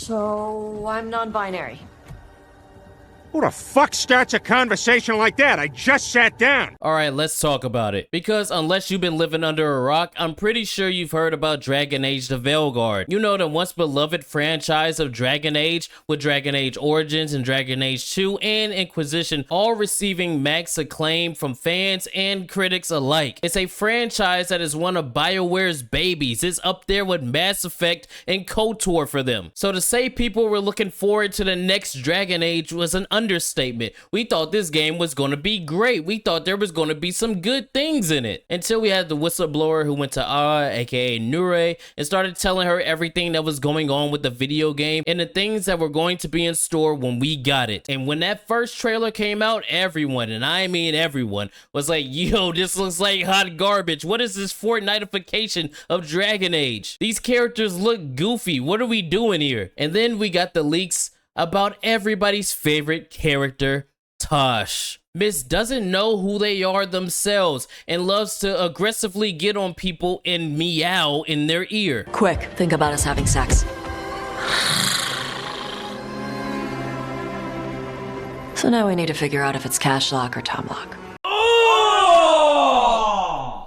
So, I'm non-binary. Who the fuck starts a conversation like that? I just sat down. All right, let's talk about it. Because unless you've been living under a rock, I'm pretty sure you've heard about Dragon Age the Veilguard. You know, the once beloved franchise of Dragon Age, with Dragon Age Origins and Dragon Age 2 and Inquisition all receiving max acclaim from fans and critics alike. It's a franchise that is one of BioWare's babies. It's up there with Mass Effect and KOTOR for them. So to say people were looking forward to the next Dragon Age was an understatement. We thought this game was going to be great. We thought there was going to be some good things in it. Until we had the whistleblower who went to aka Nure, and started telling her everything that was going on with the video game and the things that were going to be in store when we got it. And when that first trailer came out, everyone, and I mean everyone, was like, yo, this looks like hot garbage. What is this Fortnite-ification of Dragon Age? These characters look goofy. What are we doing here? And then we got the leaks about everybody's favorite character, Tosh. Miss doesn't know who they are themselves and loves to aggressively get on people and meow in their ear. Quick, think about us having sex. So now we need to figure out if it's cash lock or Tom lock.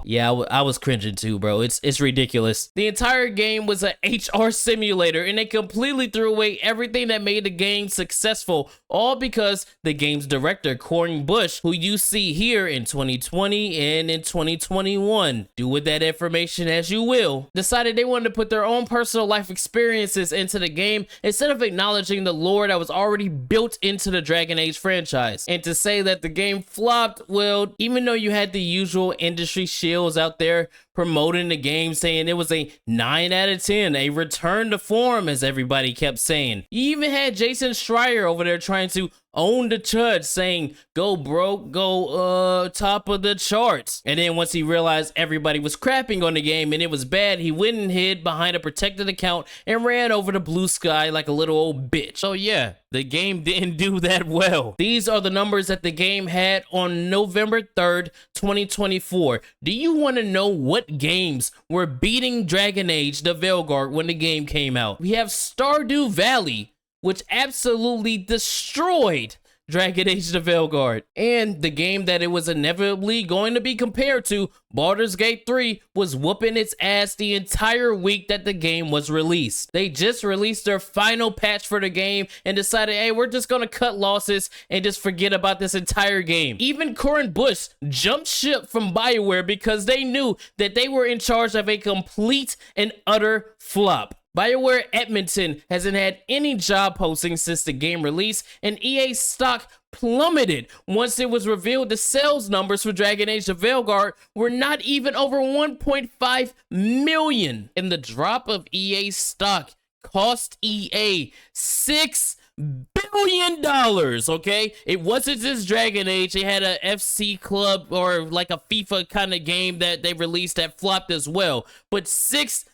Yeah, I was cringing too, bro. It's ridiculous. The entire game was an HR simulator, and they completely threw away everything that made the game successful, all because the game's director, Corin Bush, who you see here in 2020 and in 2021, do with that information as you will, decided they wanted to put their own personal life experiences into the game instead of acknowledging the lore that was already built into the Dragon Age franchise. And to say that the game flopped, well, even though you had the usual industry shield out there promoting the game, saying it was a 9 out of 10, a return to form, as everybody kept saying. You even had Jason Schreier over there trying to own the chud, saying, go broke, go top of the charts. And then once he realized everybody was crapping on the game and it was bad, he went and hid behind a protected account and ran over the blue sky like a little old bitch. So yeah, the game didn't do that well. These are the numbers that the game had on November 3rd, 2024. Do you want to know what games were beating Dragon Age the Veilguard when the game came out? We have Stardew Valley, which absolutely destroyed Dragon Age the Veilguard. And the game that it was inevitably going to be compared to, Baldur's Gate 3, was whooping its ass the entire week that the game was released. They just released their final patch for the game and decided, hey, we're just gonna cut losses and just forget about this entire game. Even Corin Bush jumped ship from BioWare because they knew that they were in charge of a complete and utter flop. BioWare Edmonton hasn't had any job postings since the game release, and EA stock plummeted once it was revealed the sales numbers for Dragon Age the Veilguard were not even over 1.5 million. And the drop of EA stock cost EA $6 billion, okay? It wasn't just Dragon Age. They had a FC club or like a FIFA kind of game that they released that flopped as well. But $6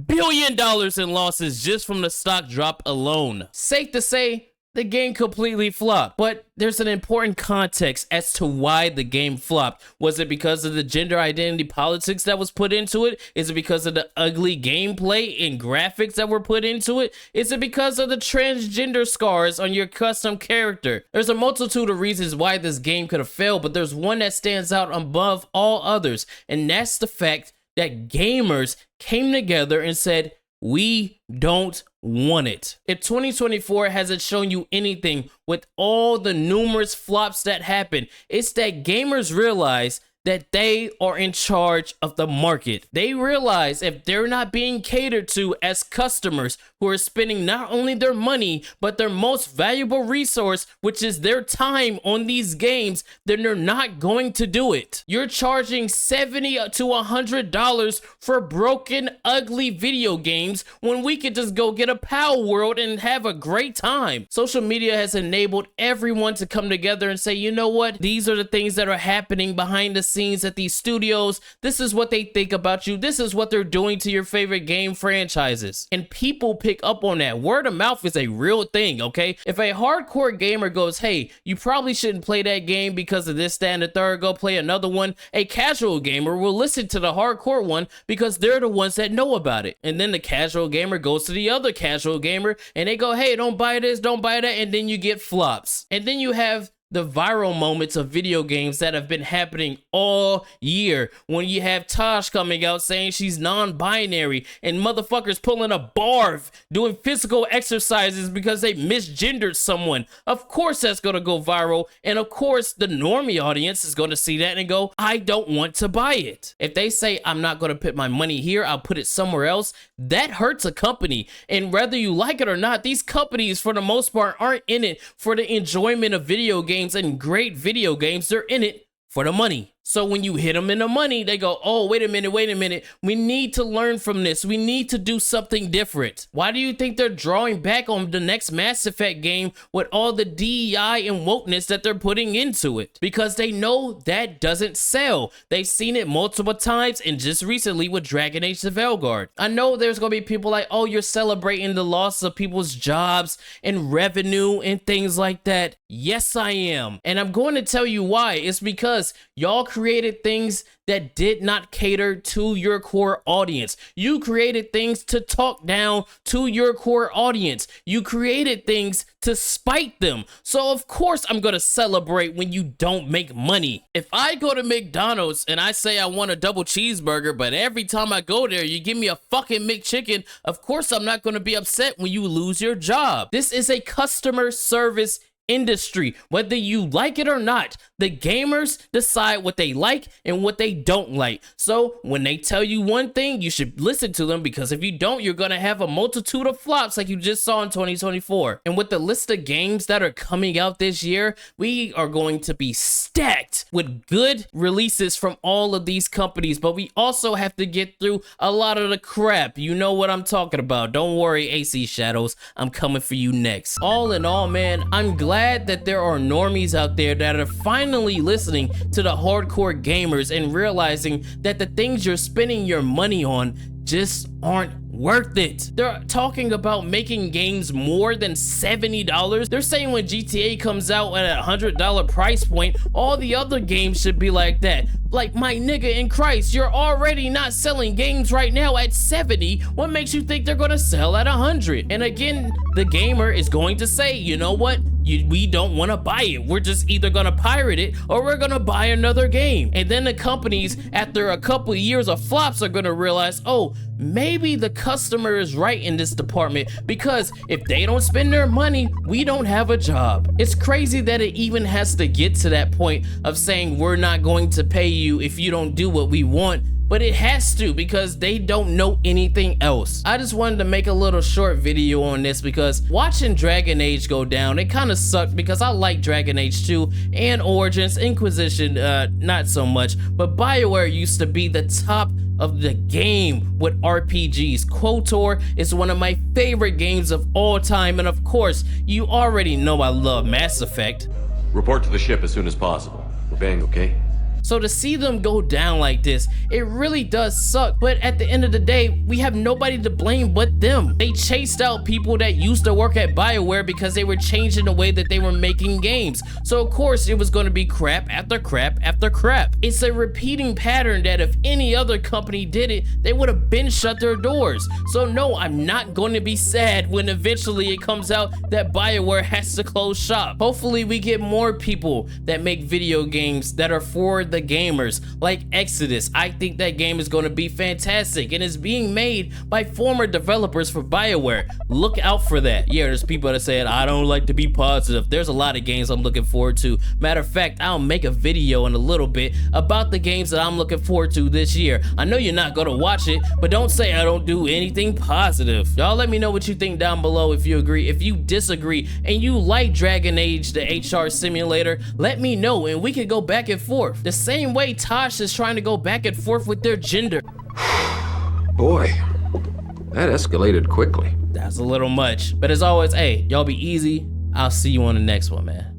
billion in losses just from the stock drop alone. Safe to say, the game completely flopped. But there's an important context as to why the game flopped. Was it because of the gender identity politics that was put into it? Is it because of the ugly gameplay and graphics that were put into it? Is it because of the transgender scars on your custom character? There's a multitude of reasons why this game could have failed, but there's one that stands out above all others, and that's the fact that gamers came together and said, we don't want it. If 2024 hasn't shown you anything with all the numerous flops that happened, it's that gamers realize that they are in charge of the market. They realize if they're not being catered to as customers who are spending not only their money, but their most valuable resource, which is their time on these games, then they're not going to do it. You're charging $70 to $100 for broken, ugly video games when we could just go get a Power World and have a great time. Social media has enabled everyone to come together and say, you know what? These are the things that are happening behind the scenes scenes at these studios. This is what they think about you. This is what they're doing to your favorite game franchises. And people pick up on that. Word of mouth is a real thing, okay? If a hardcore gamer goes, hey, you probably shouldn't play that game because of this, that, and the third, go play another one, a casual gamer will listen to the hardcore one because they're the ones that know about it. And then the casual gamer goes to the other casual gamer and they go, hey, don't buy this, don't buy that, and then you get flops. And then you have the viral moments of video games that have been happening all year, when you have Tosh coming out saying she's non-binary and motherfuckers pulling a barf doing physical exercises because they misgendered someone. Of course that's gonna go viral, and of course the normie audience is gonna see that and go, I don't want to buy it. If they say I'm not gonna put my money here, I'll put it somewhere else, that hurts a company. And whether you like it or not, these companies for the most part aren't in it for the enjoyment of video games and great video games. They're in it for the money. So when you hit them in the money, they go, oh, wait a minute. We need to learn from this. We need to do something different. Why do you think they're drawing back on the next Mass Effect game with all the DEI and wokeness that they're putting into it? Because they know that doesn't sell. They've seen it multiple times, and just recently with Dragon Age Failguard. I know there's going to be people like, oh, you're celebrating the loss of people's jobs and revenue and things like that. Yes, I am. And I'm going to tell you why. It's because y'all created things that did not cater to your core audience. You created things to talk down to your core audience. You created things to spite them. So of course I'm gonna celebrate when you don't make money. If I go to McDonald's and I say I want a double cheeseburger, but every time I go there you give me a fucking McChicken, of course I'm not gonna be upset when you lose your job. This is a customer service industry. Whether you like it or not, the gamers decide what they like and what they don't like. So when they tell you one thing, you should listen to them, because if you don't, you're gonna have a multitude of flops like you just saw in 2024. And with the list of games that are coming out this year, we are going to be stacked with good releases from all of these companies, but we also have to get through a lot of the crap. You know what I'm talking about. Don't worry, AC Shadows, I'm coming for you next. All in all, man, I'm glad that there are normies out there that are finally listening to the hardcore gamers and realizing that the things you're spending your money on just aren't worth it. They're talking about making games more than $70. They're saying when GTA comes out at a $100 price point, all the other games should be like that. Like, my nigga in Christ, you're already not selling games right now at 70. What makes you think they're gonna sell at 100? And again, the gamer is going to say, you know what? We don't want to buy it. We're just either gonna pirate it or we're gonna buy another game. And then the companies, after a couple of years of flops, are gonna realize, oh, maybe the customer is right in this department, because if they don't spend their money, we don't have a job. It's crazy that it even has to get to that point of saying we're not going to pay you if you don't do what we want. But it has to, because they don't know anything else. I just wanted to make a little short video on this because watching Dragon Age go down, it kind of sucked, because I like Dragon Age 2 and Origins. Inquisition, not so much, but BioWare used to be the top of the game with RPGs. KOTOR is one of my favorite games of all time, and of course, you already know I love Mass Effect. Report to the ship as soon as possible. We're bang, okay? So to see them go down like this, it really does suck. But at the end of the day, we have nobody to blame but them. They chased out people that used to work at BioWare because they were changing the way that they were making games. So of course it was going to be crap after crap after crap. It's a repeating pattern that if any other company did it, they would have been shut their doors. So no, I'm not going to be sad when eventually it comes out that BioWare has to close shop. Hopefully we get more people that make video games that are for the gamers, like Exodus. I think that game is going to be fantastic, and it's being made by former developers for BioWare. Look out for that. Yeah, there's people that say I don't like to be positive. There's a lot of games I'm looking forward to. Matter of fact, I'll make a video in a little bit about the games that I'm looking forward to this year. I know you're not going to watch it, but don't say I don't do anything positive. Y'all let me know what you think down below. If you agree, if you disagree, and you like Dragon Age, the HR simulator, let me know and we can go back and forth. The same way Tosh is trying to go back and forth with their gender. Boy, that escalated quickly. That's a little much. But as always, hey, y'all be easy. I'll see you on the next one, man.